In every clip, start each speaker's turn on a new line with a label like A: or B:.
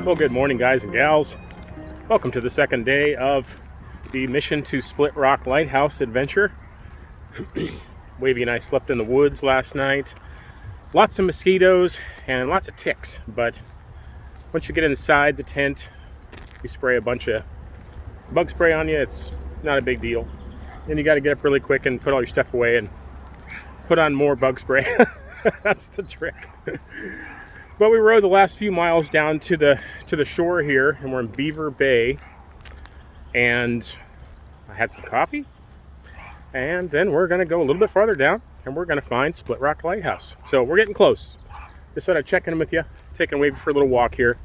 A: Well, good morning, guys and gals. Welcome to the second day of the mission to Split Rock Lighthouse adventure. Wavey and I slept in the woods last night. Lots of mosquitoes and lots of ticks, but once you get inside the tent, you spray a bunch of bug spray on you. It's not a big deal. Then you got to get up really quick and put all your stuff away and put on more bug spray. That's the trick. But we rode the last few miles down to the shore here, and we're in Beaver Bay. And I had some coffee, and then we're going to go a little bit farther down, and we're going to find Split Rock Lighthouse. So we're getting close. Just thought I'd check in with you, taking Wavey for a little walk here,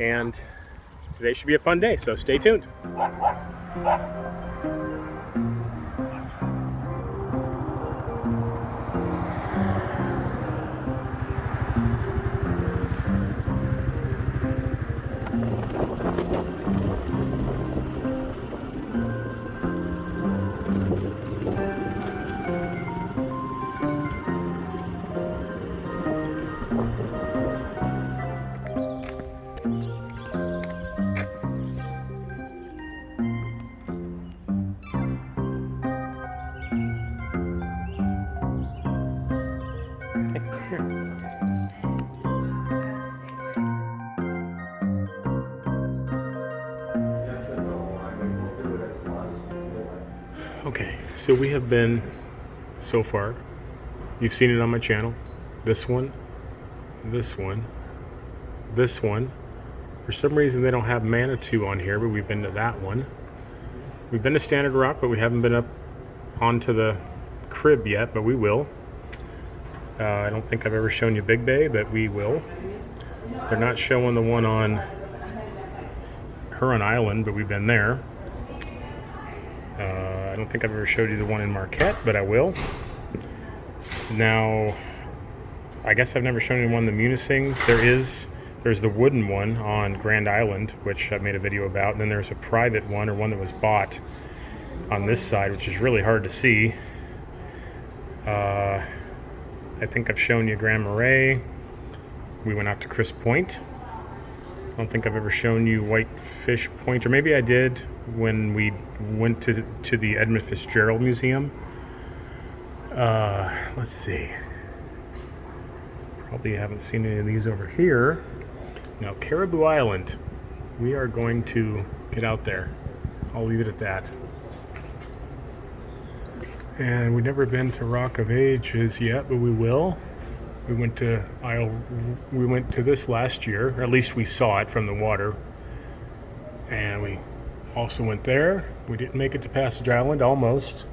A: and today should be a fun day. So stay tuned. Okay, so we have been, so far, you've seen it on my channel, this one, this one, this one. For some reason they don't have Manitou on here, but we've been to that one. We've been to Standard Rock, but we haven't been up onto the crib yet, but we will. I don't think I've ever shown you Big Bay, but we will. They're not showing the one on Huron Island, but we've been there. I don't think I've ever showed you the one in Marquette, but I will. Now, I guess I've never shown you one in the Munising. There's the wooden one on Grand Island, which I've made a video about, and then there's a private one, or one that was bought on this side, which is really hard to see. I think I've shown you Grand Marais. We went out to Chris Point. I don't think I've ever shown you Whitefish Point, or maybe I did when we went to the Edmund Fitzgerald Museum. Let's see. Probably haven't seen any of these over here. Now, Caribou Island. We are going to get out there. I'll leave it at that. And we've never been to Rock of Ages yet, but we will. We went to this last year, or at least we saw it from the water. And we also went there. We didn't make it to Passage Island, almost.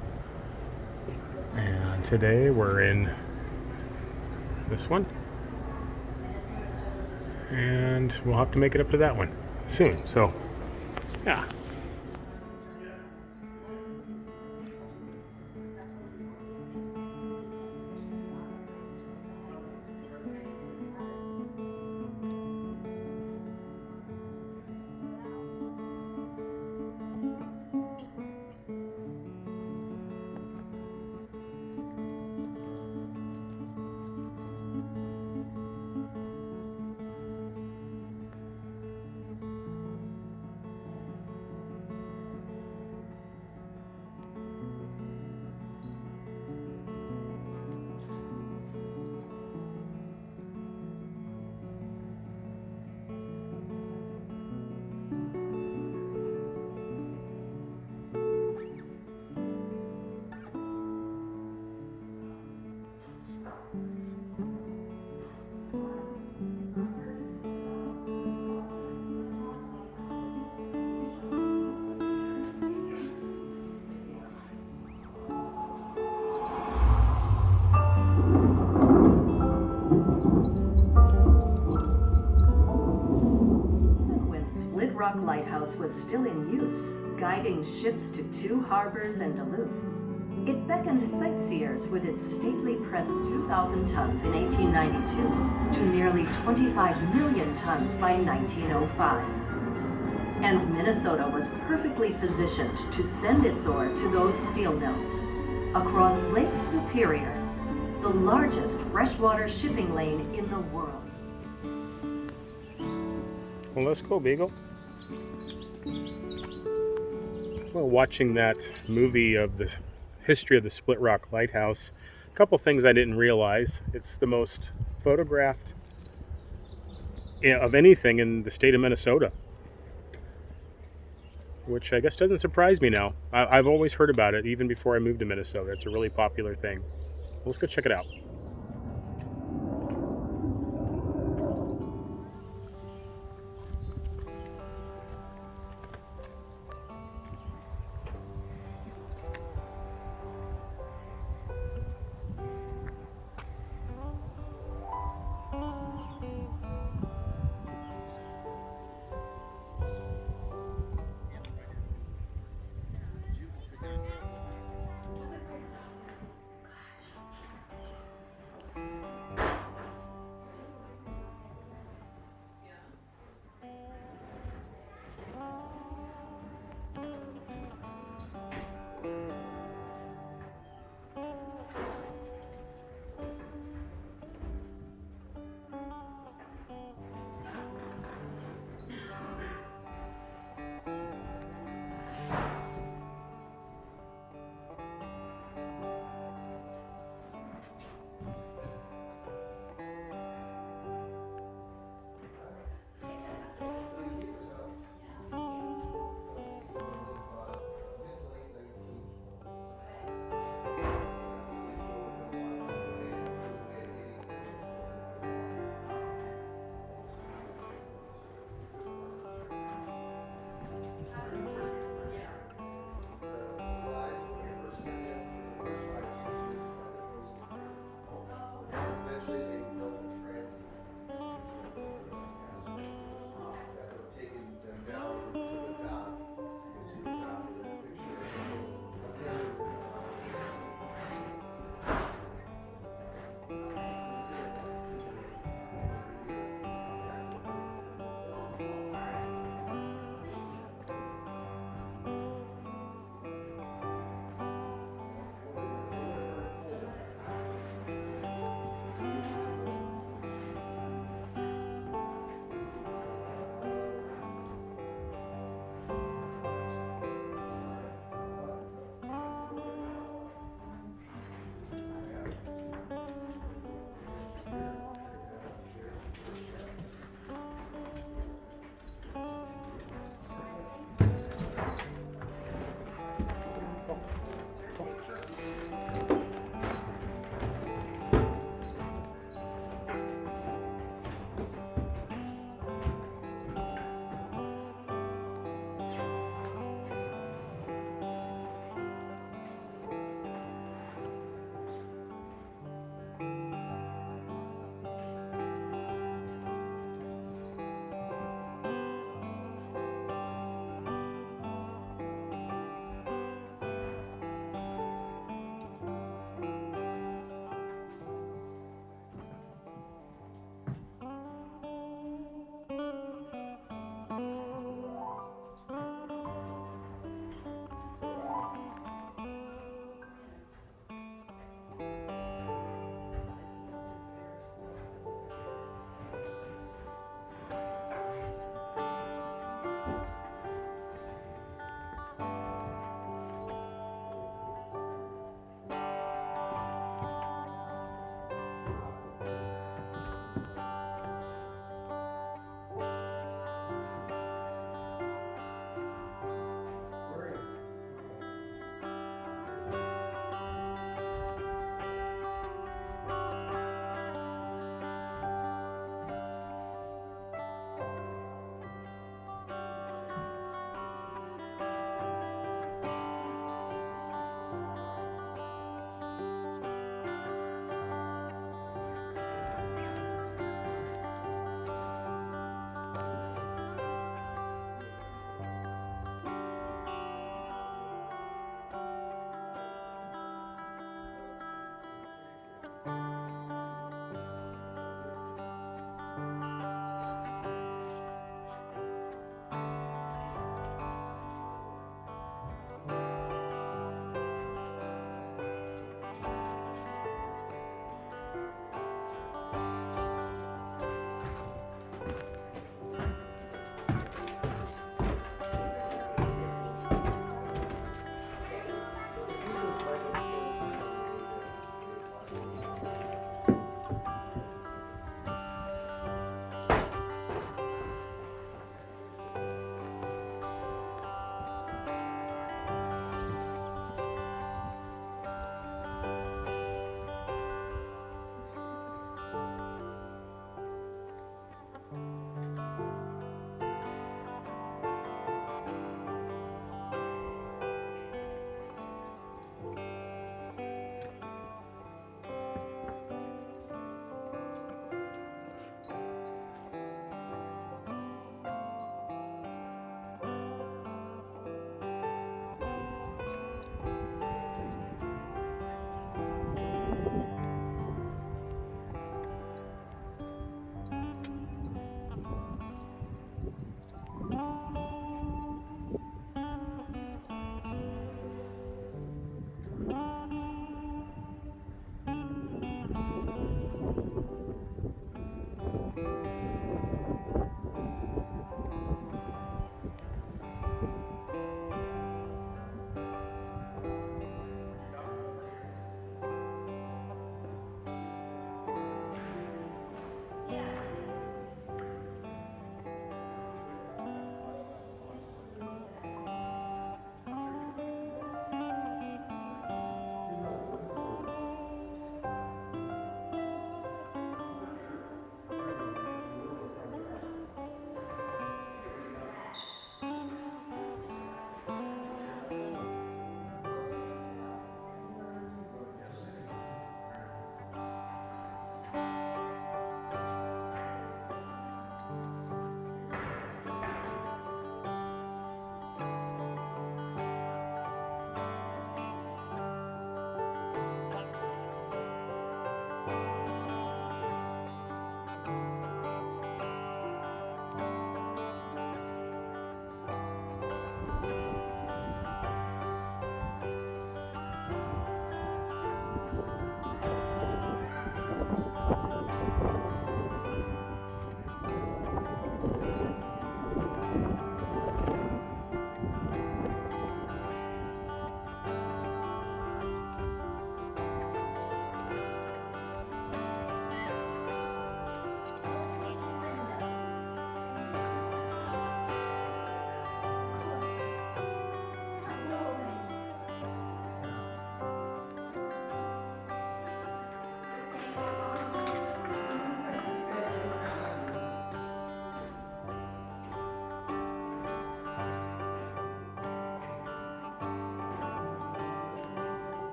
A: And today we're in this one. And we'll have to make it up to that one soon. So, yeah.
B: Lighthouse was still in use, guiding ships to 2 harbors and Duluth. It beckoned sightseers with its stately presence, 2,000 tons in 1892 to nearly 25 million tons by 1905. And Minnesota was perfectly positioned to send its ore to those steel mills across Lake Superior, the largest freshwater shipping lane in the world.
A: Well, let's go, Beagle. Well, watching that movie of the history of the Split Rock Lighthouse, a couple things I didn't realize. It's the most photographed of anything in the state of Minnesota, which I guess doesn't surprise me now. I've always heard about it, even before I moved to Minnesota. It's a really popular thing. Let's go check it out.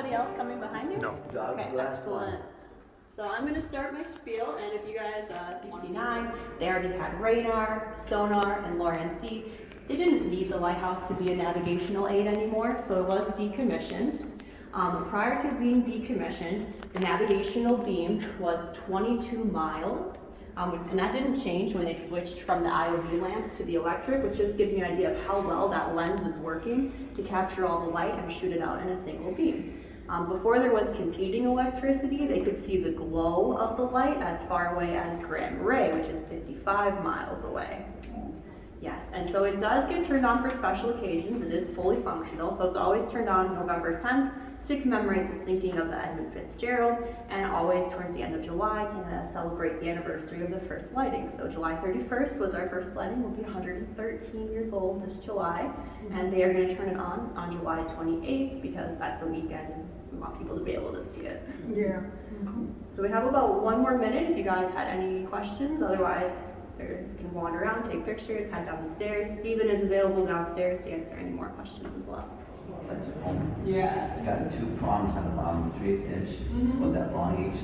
C: anybody else coming behind you?
A: No.
C: Okay, excellent. So I'm going to start my spiel, and if you guys, if you see 9, they already had radar, sonar, and Loran-C. They didn't need the lighthouse to be a navigational aid anymore, so it was decommissioned. Prior to being decommissioned, the navigational beam was 22 miles, and that didn't change when they switched from the IOV lamp to the electric, which just gives you an idea of how well that lens is working to capture all the light and shoot it out in a single beam. Before there was competing electricity, they could see the glow of the light as far away as Grand Marais, which is 55 miles away. Yes, and so it does get turned on for special occasions. It is fully functional, so it's always turned on November 10th to commemorate the sinking of the Edmund Fitzgerald, and always towards the end of July to celebrate the anniversary of the first lighting. So July 31st was our first lighting. We'll be 113 years old this July, and they are going to turn it on July 28th because that's the weekend and we want people to be able to see it.
D: Yeah.
C: So we have about 1 more minute if you guys had any questions. Otherwise, you can wander around, take pictures, head down the stairs. Stephen is available downstairs to answer any more questions as well. Yeah.
E: It's got 2 prongs on the bottom, 3/8 inch, about that long each.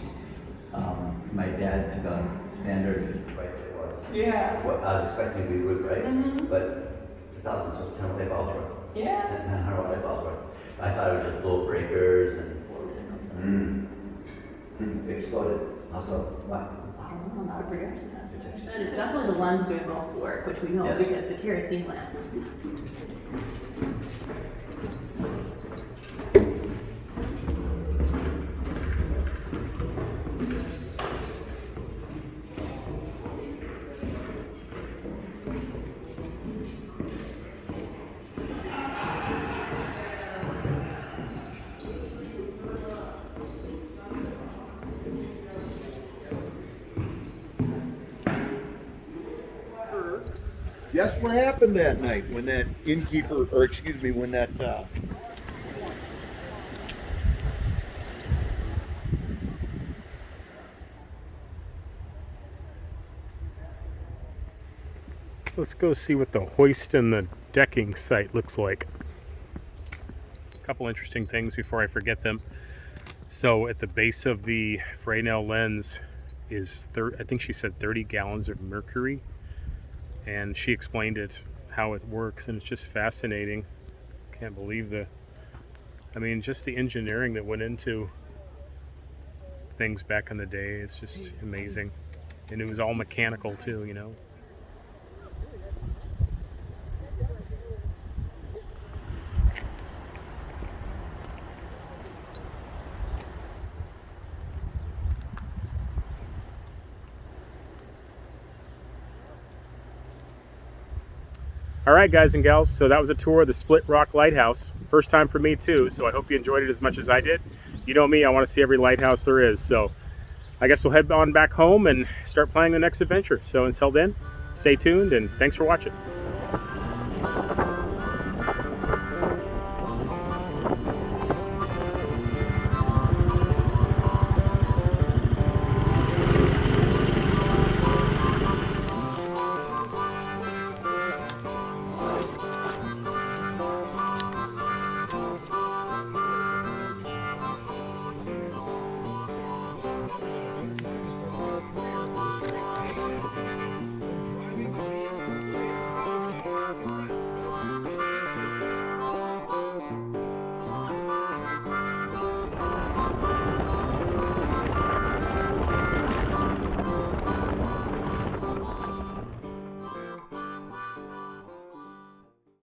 E: My dad took a standard, right where it was.
C: Yeah.
E: What I was expecting we would, right? But 1,000, so it's 10 light bulbs worth.
C: Yeah.
E: 10 light bulbs worth. I thought it was just blow breakers and it exploded. Also, wow.
C: I don't know, not a great estimate. It's definitely the lens doing most of the work, which we know
E: Yes.
C: because the kerosene lamp.
D: Guess what happened that night when that innkeeper, or excuse me, when that
A: Let's go see what the hoist and the decking site looks like. A couple interesting things before I forget them. So at the base of the Fresnel lens is, I think she said 30 gallons of mercury. And she explained it, how it works, and it's just fascinating. Can't believe just the engineering that went into things back in the day. It's just amazing. And it was all mechanical too, you know. All right, guys and gals, so that was a tour of the Split Rock Lighthouse. First time for me too, so I hope you enjoyed it as much as I did. You know me, I want to see every lighthouse there is, so I guess we'll head on back home and start planning the next adventure. So until then, stay tuned and thanks for watching.